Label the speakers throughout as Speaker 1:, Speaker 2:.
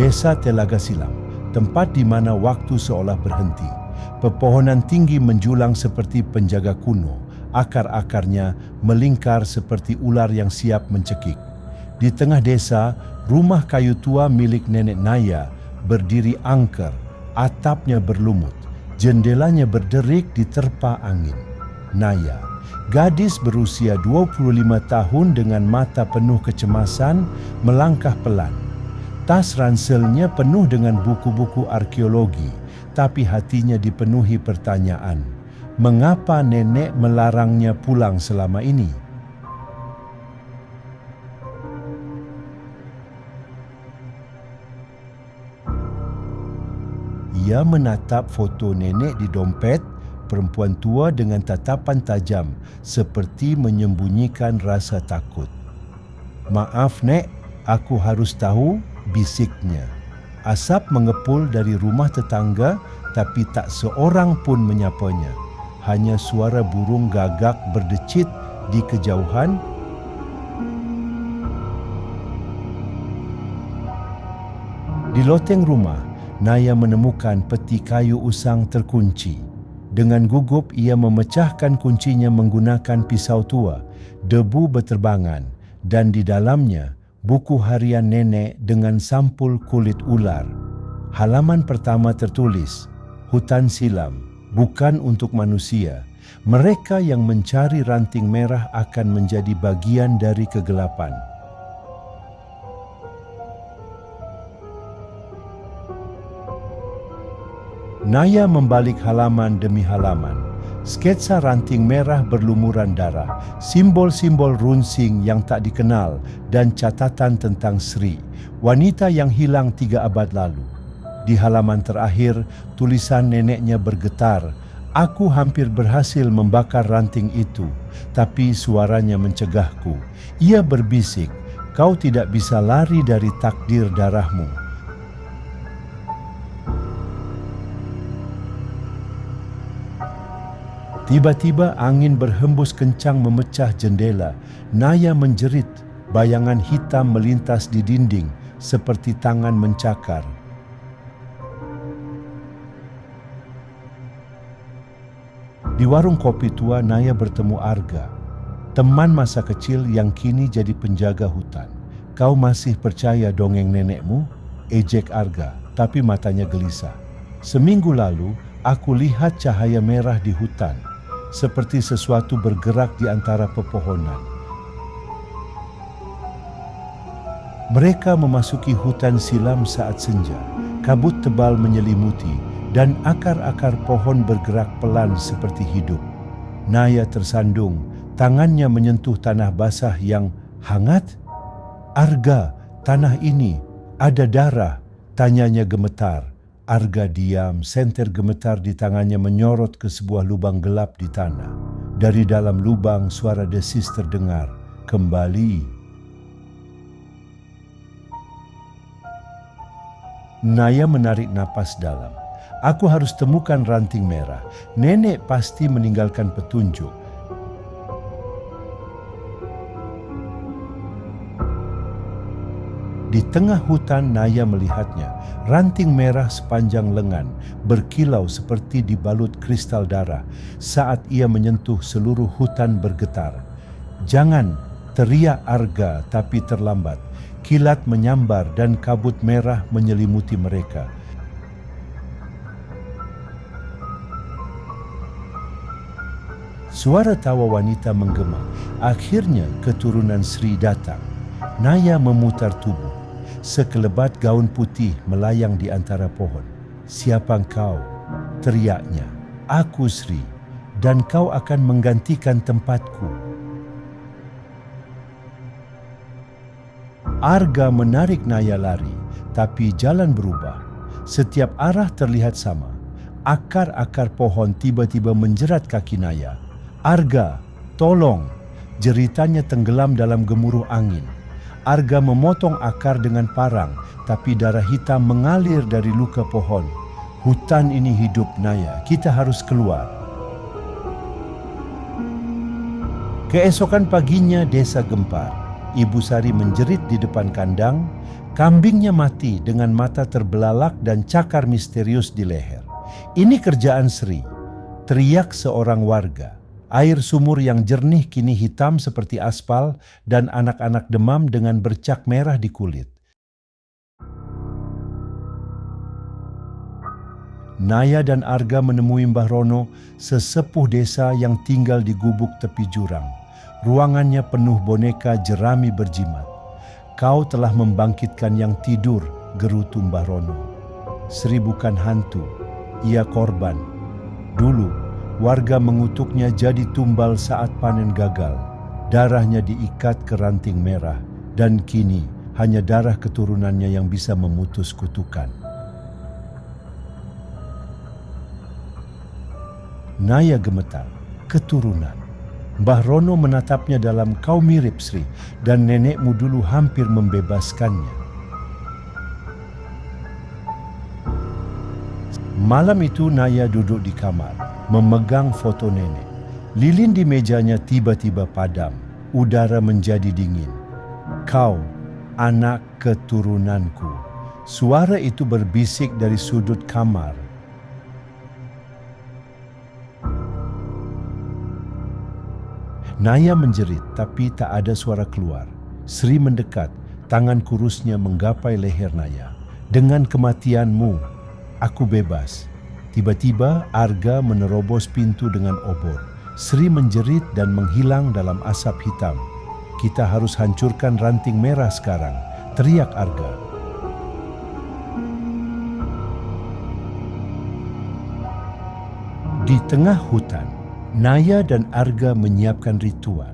Speaker 1: Desa Telaga Silam, tempat di mana waktu seolah berhenti. Pepohonan tinggi menjulang seperti penjaga kuno, akar-akarnya melingkar seperti ular yang siap mencekik. Di tengah desa, rumah kayu tua milik nenek Naya berdiri angker, atapnya berlumut, jendelanya berderik diterpa angin. Naya, gadis berusia 25 tahun dengan mata penuh kecemasan, melangkah pelan. Tas ranselnya penuh dengan buku-buku arkeologi, tapi hatinya dipenuhi pertanyaan. Mengapa nenek melarangnya pulang selama ini? Ia menatap foto nenek di dompet, perempuan tua dengan tatapan tajam, seperti menyembunyikan rasa takut. "Maaf, Nek, aku harus tahu," bisiknya. Asap mengepul dari rumah tetangga, tapi tak seorang pun menyapanya. Hanya suara burung gagak berdecit di kejauhan. Di loteng rumah, Naya menemukan peti kayu usang terkunci. Dengan gugup ia memecahkan kuncinya menggunakan pisau tua. Debu berterbangan dan di dalamnya buku harian nenek dengan sampul kulit ular. Halaman pertama tertulis, "Hutan silam, bukan untuk manusia. Mereka yang mencari ranting merah akan menjadi bagian dari kegelapan." Naya membalik halaman demi halaman. Sketsa ranting merah berlumuran darah, simbol-simbol runsing yang tak dikenal dan catatan tentang Sri, wanita yang hilang 3 abad lalu. Di halaman terakhir, tulisan neneknya bergetar. "Aku hampir berhasil membakar ranting itu, tapi suaranya mencegahku. Ia berbisik, 'Kau tidak bisa lari dari takdir darahmu.'" Tiba-tiba angin berhembus kencang memecah jendela. Naya menjerit, bayangan hitam melintas di dinding seperti tangan mencakar. Di warung kopi tua, Naya bertemu Arga, teman masa kecil yang kini jadi penjaga hutan. "Kau masih percaya dongeng nenekmu?" ejek Arga, tapi matanya gelisah. "Seminggu lalu, aku lihat cahaya merah di hutan, seperti sesuatu bergerak di antara pepohonan. Mereka memasuki hutan silam saat senja. Kabut tebal menyelimuti dan akar-akar pohon bergerak pelan seperti hidup." Naya tersandung, tangannya menyentuh tanah basah yang hangat. "Arga, tanah ini ada darah," tanyanya gemetar. Arga diam, senter gemetar di tangannya menyorot ke sebuah lubang gelap di tanah. Dari dalam lubang suara desis terdengar, "Kembali." Naya menarik napas dalam. "Aku harus temukan ranting merah. Nenek pasti meninggalkan petunjuk." Di tengah hutan, Naya melihatnya. Ranting merah sepanjang lengan, berkilau seperti dibalut kristal darah. Saat ia menyentuh, seluruh hutan bergetar. "Jangan!" teriak Arga, tapi terlambat. Kilat menyambar dan kabut merah menyelimuti mereka. Suara tawa wanita menggema. Akhirnya keturunan Sri datang. Naya memutar tubuh. Sekelebat gaun putih melayang di antara pohon. "Siapa kau?" teriaknya. "Aku Sri, dan kau akan menggantikan tempatku." Arga menarik Naya lari, tapi jalan berubah. Setiap arah terlihat sama. Akar-akar pohon tiba-tiba menjerat kaki Naya. "Arga, tolong!" Jeritannya tenggelam dalam gemuruh angin. Arga memotong akar dengan parang, tapi darah hitam mengalir dari luka pohon. "Hutan ini hidup, Naya. Kita harus keluar." Keesokan paginya desa gempar. Ibu Sari menjerit di depan kandang. Kambingnya mati dengan mata terbelalak dan cakar misterius di leher. "Ini kerjaan Sri," teriak seorang warga. Air sumur yang jernih kini hitam seperti aspal dan anak-anak demam dengan bercak merah di kulit. Naya dan Arga menemui Mbah Rono, sesepuh desa yang tinggal di gubuk tepi jurang. Ruangannya penuh boneka jerami berjimat. "Kau telah membangkitkan yang tidur," gerutu Mbah Rono. "Sri bukan hantu, ia korban. Dulu, warga mengutuknya jadi tumbal saat panen gagal. Darahnya diikat ke ranting merah dan kini hanya darah keturunannya yang bisa memutus kutukan." Naya gemetar. "Keturunan?" Mbah Rono menatapnya dalam, "Kau mirip Sri dan nenekmu dulu hampir membebaskannya." Malam itu Naya duduk di kamar, memegang foto nenek. Lilin di mejanya tiba-tiba padam, udara menjadi dingin. "Kau, anak keturunanku." Suara itu berbisik dari sudut kamar. Naya menjerit, tapi tak ada suara keluar. Sri mendekat, tangan kurusnya menggapai leher Naya. "Dengan kematianmu, aku bebas." Tiba-tiba Arga menerobos pintu dengan obor. Sri menjerit dan menghilang dalam asap hitam. "Kita harus hancurkan ranting merah sekarang," teriak Arga. Di tengah hutan, Naya dan Arga menyiapkan ritual.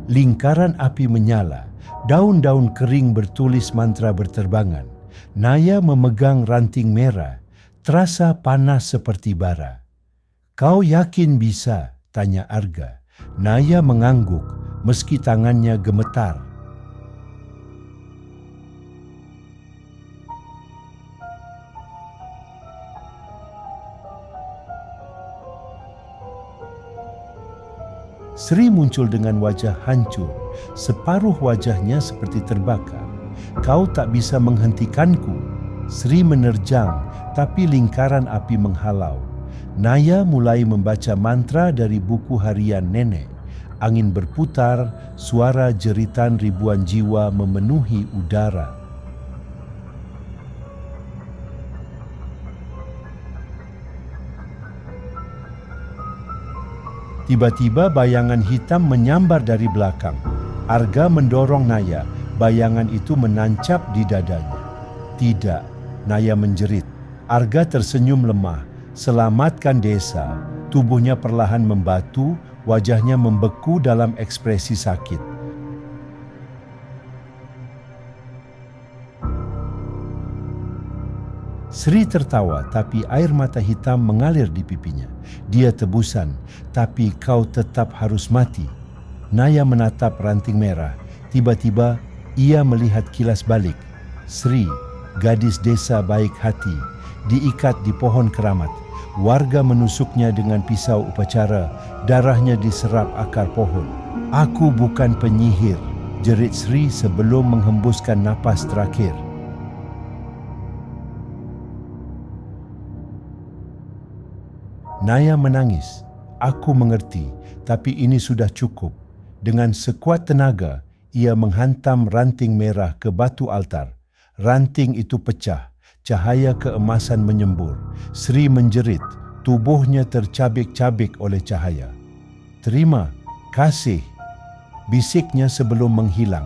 Speaker 1: Lingkaran api menyala, daun-daun kering bertulis mantra berterbangan. Naya memegang ranting merah, terasa panas seperti bara. "Kau yakin bisa?" tanya Arga. Naya mengangguk meski tangannya gemetar. Sri muncul dengan wajah hancur, separuh wajahnya seperti terbakar. "Kau tak bisa menghentikanku." Sri menerjang, tapi lingkaran api menghalau. Naya mulai membaca mantra dari buku harian nenek. Angin berputar, suara jeritan ribuan jiwa memenuhi udara. Tiba-tiba bayangan hitam menyambar dari belakang. Arga mendorong Naya, bayangan itu menancap di dadanya. "Tidak," Naya menjerit. Arga tersenyum lemah. "Selamatkan desa." Tubuhnya perlahan membatu, wajahnya membeku dalam ekspresi sakit. Sri tertawa, tapi air mata hitam mengalir di pipinya. "Dia tebusan, tapi kau tetap harus mati." Naya menatap ranting merah. Tiba-tiba ia melihat kilas balik. Sri, gadis desa baik hati, diikat di pohon keramat. Warga menusuknya dengan pisau upacara, darahnya diserap akar pohon. "Aku bukan penyihir," jerit Sri sebelum menghembuskan napas terakhir. Naya menangis. "Aku mengerti, tapi ini sudah cukup." Dengan sekuat tenaga, ia menghantam ranting merah ke batu altar. Ranting itu pecah, cahaya keemasan menyembur. Sri menjerit, tubuhnya tercabik-cabik oleh cahaya. "Terima kasih," bisiknya sebelum menghilang.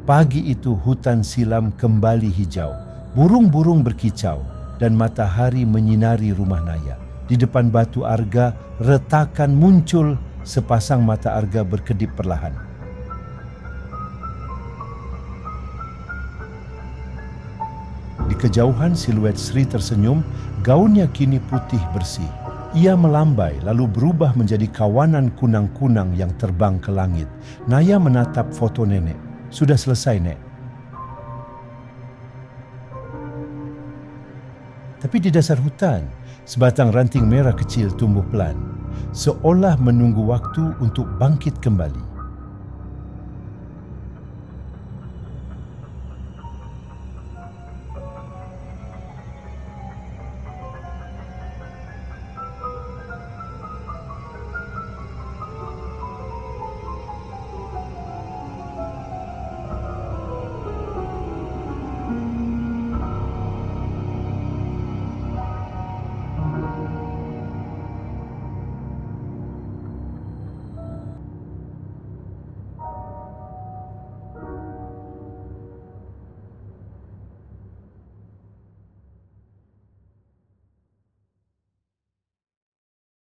Speaker 1: Pagi itu hutan silam kembali hijau, burung-burung berkicau dan matahari menyinari rumah Naya. Di depan batu Arga, retakan muncul, sepasang mata Arga berkedip perlahan. Di kejauhan siluet Sri tersenyum, gaunnya kini putih bersih. Ia melambai lalu berubah menjadi kawanan kunang-kunang yang terbang ke langit. Naya menatap foto nenek. Sudah selesai, Nek. Tapi di dasar hutan, sebatang ranting merah kecil tumbuh pelan, seolah menunggu waktu untuk bangkit kembali.